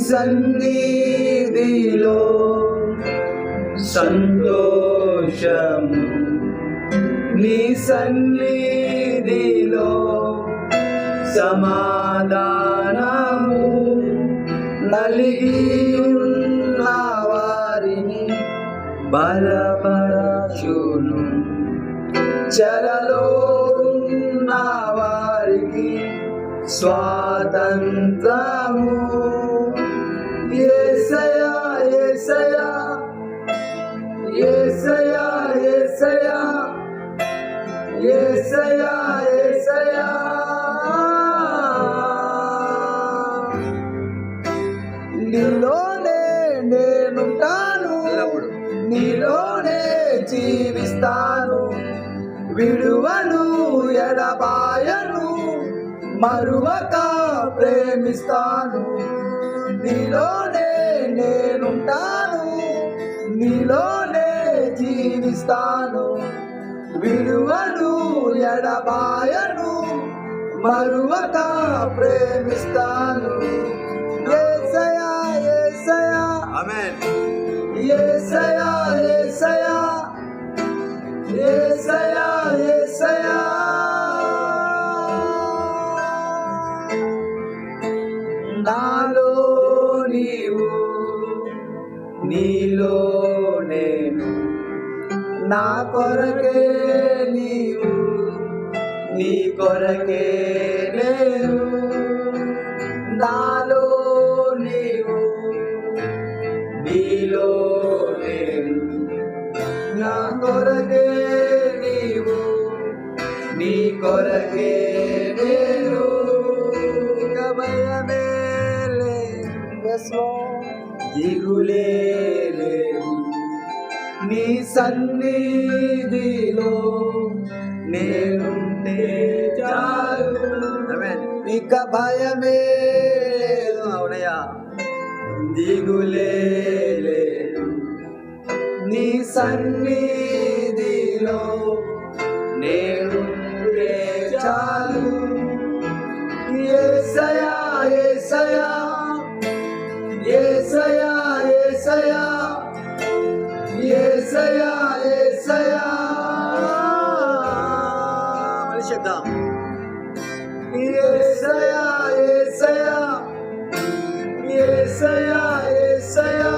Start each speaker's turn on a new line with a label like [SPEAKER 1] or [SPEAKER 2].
[SPEAKER 1] సన్నిధిలో సంతోషము, నీ సన్నిధిలో సమాధానము, నలిగి ఉన్న వారిని బలపరచును, చెరలో ఉన్న వారికి స్వాతంత్రము. యేసయ్యా యేసయ్యా యేసయ్యా యేసయ్యా యేసయ్యా యేసయ్యా, నీలోనే నేనుంటాను, నీలోనే జీవిస్తాను, విడువను ఎడబాయను, మరువక ప్రేమిస్తాను. నీలోనే నేనుంటాను, నీలోనే జీవిస్తాను, విడువను ఎడబాయను, మరువక ప్రేమిస్తాను. యేసయ్యా యేసయ్యా
[SPEAKER 2] ఆమేన్.
[SPEAKER 1] యేసయ్యా యేసయ్యా యేసయ్యా యేసయ్యా, నాలో నీవు నీలో నేను, నా కొరకే నీవు నీ కొరకే నేను, నాలో నీవు నీలో నేను, నా కొరకే నీవు నీ కొరకే నేను. ఇక భయమే లేదు, దిగులే లేదు, నీ సన్నిధిలో నేనుంటే చాలు. ఇక భయమే లేదు, అవునయ్యా, దిగులే లేదు, నీ సన్నిధిలో నేనుంటే చాలు. యేసయ్యా యేసయ్యా యేసయ్యా యేసయ్యా యేసయ్యా యేసయ్యా, మళ్ళీ చెప్దాం. యేసయ్యా యేసయ్యా యేసయ్యా యేసయ్యా